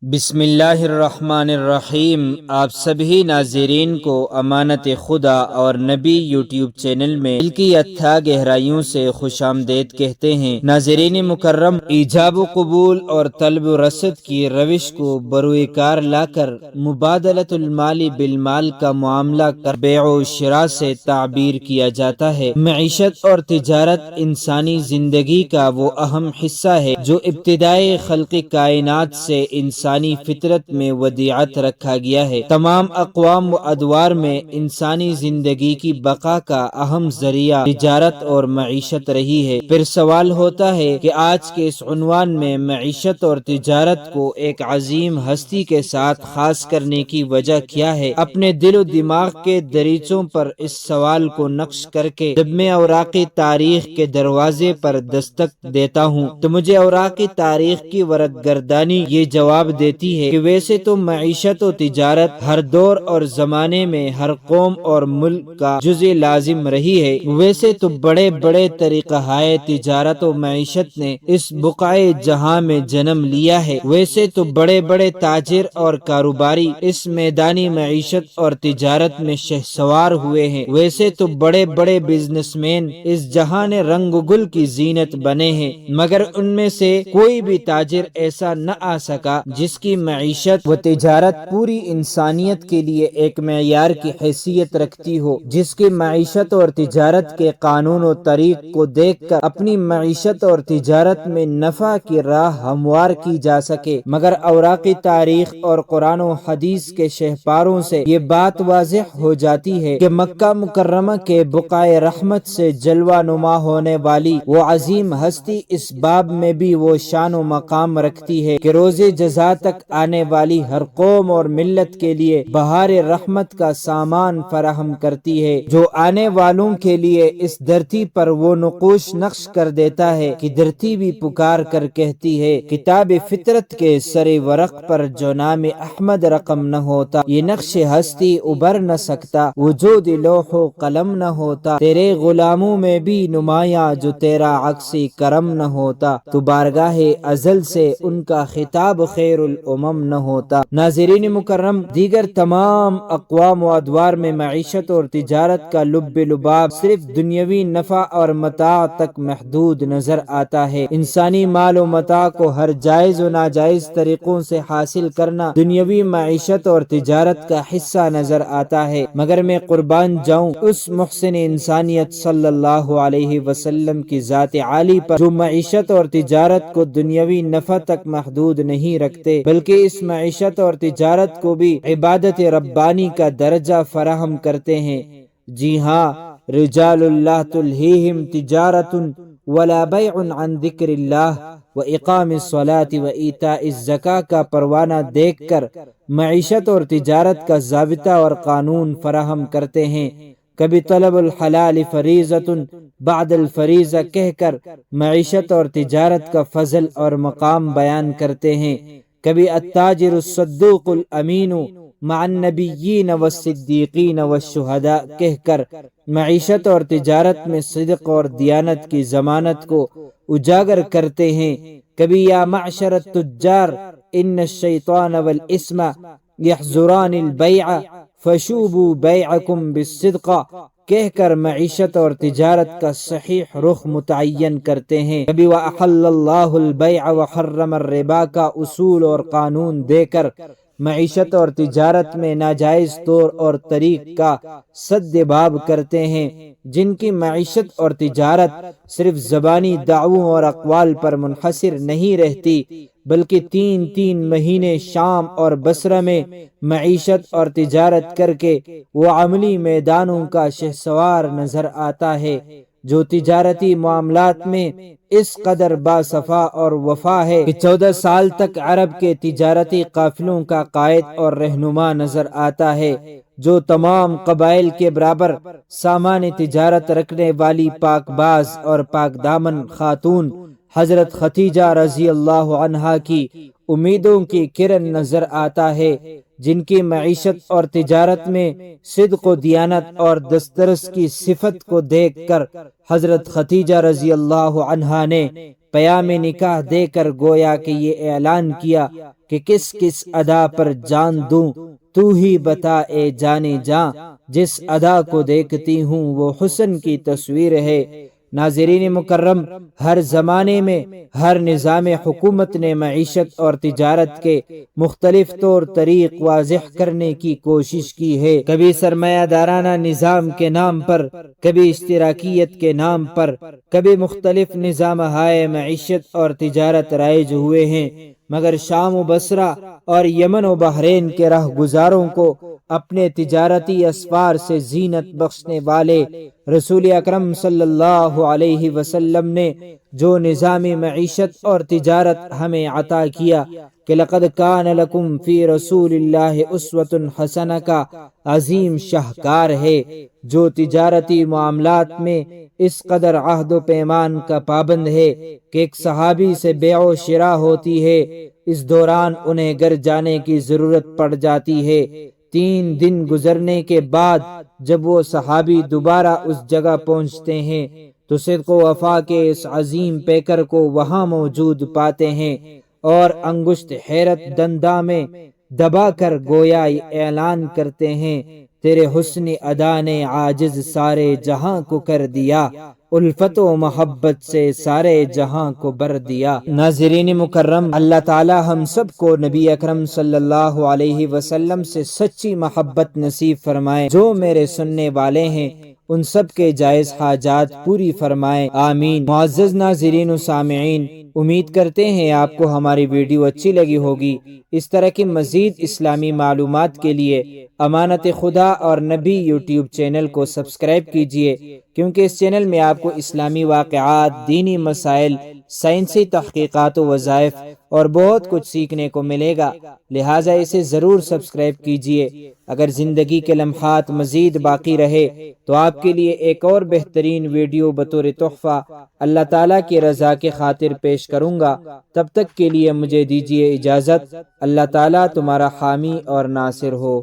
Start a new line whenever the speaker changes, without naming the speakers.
بسم اللہ الرحمن الرحیم۔ آپ سبھی ناظرین کو امانت خدا اور نبی یوٹیوب چینل میں دل کی اتھا گہرائیوں سے خوش آمدید کہتے ہیں۔ ناظرین مکرم، ایجاب و قبول اور طلب و رسد کی روش کو بروئے کار لا کر مبادلۃ المال بالمال کا معاملہ کر بیع و شراء سے تعبیر کیا جاتا ہے۔ معیشت اور تجارت انسانی زندگی کا وہ اہم حصہ ہے جو ابتدائے خلق کائنات سے انسانی فطرت میں ودیعت رکھا گیا ہے۔ تمام اقوام و ادوار میں انسانی زندگی کی بقا کا اہم ذریعہ تجارت اور معیشت رہی ہے۔ پھر سوال ہوتا ہے کہ آج کے اس عنوان میں معیشت اور تجارت کو ایک عظیم ہستی کے ساتھ خاص کرنے کی وجہ کیا ہے؟ اپنے دل و دماغ کے دریچوں پر اس سوال کو نقش کر کے جب میں اوراقی تاریخ کے دروازے پر دستک دیتا ہوں تو مجھے اوراقی تاریخ کی ورق گردانی یہ جواب دیتی ہے کہ ویسے تو معیشت و تجارت ہر دور اور زمانے میں ہر قوم اور ملک کا جزء لازم رہی ہے، ویسے تو بڑے بڑے طریقہ ہائے تجارت و معیشت نے اس بقعے جہاں میں جنم لیا ہے، ویسے تو بڑے بڑے تاجر اور کاروباری اس میدانی معیشت اور تجارت میں شہسوار ہوئے ہیں، ویسے تو بڑے بڑے بزنس مین اس جہان رنگ و گل کی زینت بنے ہیں، مگر ان میں سے کوئی بھی تاجر ایسا نہ آ سکا جس کی معیشت و تجارت پوری انسانیت کے لیے ایک معیار کی حیثیت رکھتی ہو، جس کی معیشت اور تجارت کے قانون و طریق کو دیکھ کر اپنی معیشت اور تجارت میں نفع کی راہ ہموار کی جا سکے۔ مگر اوراقی تاریخ اور قرآن و حدیث کے شہپاروں سے یہ بات واضح ہو جاتی ہے کہ مکہ مکرمہ کے بقعۂ رحمت سے جلوہ نما ہونے والی وہ عظیم ہستی اس باب میں بھی وہ شان و مقام رکھتی ہے کہ روز جزا تک آنے والی ہر قوم اور ملت کے لیے بہار رحمت کا سامان فراہم کرتی ہے، جو آنے والوں کے لیے اس دھرتی پر وہ نقوش نقش کر دیتا ہے کہ دھرتی بھی پکار کر کہتی ہے، کتاب فطرت کے سر ورق پر جو نام احمد رقم نہ ہوتا، یہ نقش ہستی ابھر نہ سکتا، وجود لوح و قلم نہ ہوتا، تیرے غلاموں میں بھی نمایاں جو تیرا عکسی کرم نہ ہوتا، تو بارگاہ ازل سے ان کا خطاب خیر الامم نہ ہوتا۔ ناظرین مکرم، دیگر تمام اقوام و ادوار میں معیشت اور تجارت کا لب لباب صرف دنیاوی نفع اور متاع تک محدود نظر آتا ہے۔ انسانی مال و متاع کو ہر جائز و ناجائز طریقوں سے حاصل کرنا دنیاوی معیشت اور تجارت کا حصہ نظر آتا ہے، مگر میں قربان جاؤں اس محسن انسانیت صلی اللہ علیہ وسلم کی ذات عالی پر جو معیشت اور تجارت کو دنیاوی نفع تک محدود نہیں رکھتے، بلکہ اس معیشت اور تجارت کو بھی عبادت ربانی کا درجہ فراہم کرتے ہیں۔ جی ہاں، رجال اللہ تلہیہم تجارت ولا بیع عن ذکر اللہ واقام الصلاۃ وایتاء الزکاۃ کا پروانہ دیکھ کر معیشت اور تجارت کا ضابطہ اور قانون فراہم کرتے ہیں۔ کبھی طلب الحلال فریضۃ بعد الفریضہ کہہ کر معیشت اور تجارت کا فضل اور مقام بیان کرتے ہیں، کبھی التاجر الصدوق الامین مع النبیین والصدیقین والشہداء کہہ کر معیشت اور تجارت میں صدق اور دیانت کی ضمانت کو اجاگر کرتے ہیں، کبھی یا معشر التجار ان الشیطان والاسم یحضران البیع فشوبوا بیعکم بالصدق کہہ کر معیشت اور تجارت کا صحیح رخ متعین کرتے ہیں، کبھی وَأَحَلَّ اللَّهُ الْبَيْعَ وَحَرَّمَ الرِّبَا کا اصول اور قانون دے کر معیشت اور تجارت میں ناجائز طور اور طریق کا سد باب کرتے ہیں۔ جن کی معیشت اور تجارت صرف زبانی دعووں اور اقوال پر منحصر نہیں رہتی، بلکہ 3 مہینے شام اور بصرہ میں معیشت اور تجارت کر کے وہ عملی میدانوں کا شہسوار نظر آتا ہے، جو تجارتی معاملات میں اس قدر باصفا اور وفا ہے کہ 14 سال تک عرب کے تجارتی قافلوں کا قائد اور رہنما نظر آتا ہے، جو تمام قبائل کے برابر سامان تجارت رکھنے والی پاک باز اور پاک دامن خاتون حضرت ختیجہ رضی اللہ عنہا کی امیدوں کی کرن نظر آتا ہے، جن کی معیشت اور تجارت میں صدق و دیانت اور دسترس کی صفت کو دیکھ کر حضرت ختیجہ رضی اللہ عنہا نے پیام نکاح دے کر گویا کہ یہ اعلان کیا کہ کس کس ادا پر جان دوں، تو ہی بتا اے جانے جاں، جس ادا کو دیکھتی ہوں وہ حسن کی تصویر ہے۔ ناظرین مکرم، ہر زمانے میں ہر نظام حکومت نے معیشت اور تجارت کے مختلف طور طریق واضح کرنے کی کوشش کی ہے، کبھی سرمایہ دارانہ نظام کے نام پر، کبھی اشتراکیت کے نام پر، کبھی مختلف نظام ہائے معیشت اور تجارت رائج ہوئے ہیں، مگر شام و بصرہ اور یمن و بحرین کے راہ گزاروں کو اپنے تجارتی اسفار سے زینت بخشنے والے رسول اکرم صلی اللہ علیہ وسلم نے جو نظامی معیشت اور تجارت ہمیں عطا کیا کہ لقد کان لکم فی رسول اللہ اسوۃ حسنہ کا عظیم شاہکار ہے، جو تجارتی معاملات میں اس قدر عہد و پیمان کا پابند ہے کہ ایک صحابی سے بیع و شراء ہوتی ہے، اس دوران انہیں گھر جانے کی ضرورت پڑ جاتی ہے، 3 دن گزرنے کے بعد جب وہ صحابی دوبارہ اس جگہ پہنچتے ہیں تو صدق و وفا کے اس عظیم پیکر کو وہاں موجود پاتے ہیں، اور انگشت حیرت دنداں میں دبا کر گویا اعلان کرتے ہیں، تیرے حسن ادا نے عاجز سارے جہاں کو کر دیا، الفت و محبت سے سارے جہاں کو بر دیا۔ ناظرین مکرم، اللہ تعالی ہم سب کو نبی اکرم صلی اللہ علیہ وسلم سے سچی محبت نصیب فرمائے۔ جو میرے سننے والے ہیں ان سب کے جائز حاجات پوری فرمائے، آمین۔ معزز ناظرین و سامعین، امید کرتے ہیں آپ کو ہماری ویڈیو اچھی لگی ہوگی۔ اس طرح کی مزید اسلامی معلومات کے لیے امانت خدا اور نبی یوٹیوب چینل کو سبسکرائب کیجئے، کیونکہ اس چینل میں آپ کو اسلامی واقعات، دینی مسائل، سائنسی تحقیقات و وظائف اور بہت کچھ سیکھنے کو ملے گا، لہٰذا اسے ضرور سبسکرائب کیجئے۔ اگر زندگی کے لمحات مزید باقی رہے تو آپ کے لیے ایک اور بہترین ویڈیو بطور تحفہ اللہ تعالیٰ کی رضا کے خاطر پیش کروں گا۔ تب تک کے لیے مجھے دیجیے اجازت۔ اللہ تعالیٰ تمہارا حامی اور ناصر ہو۔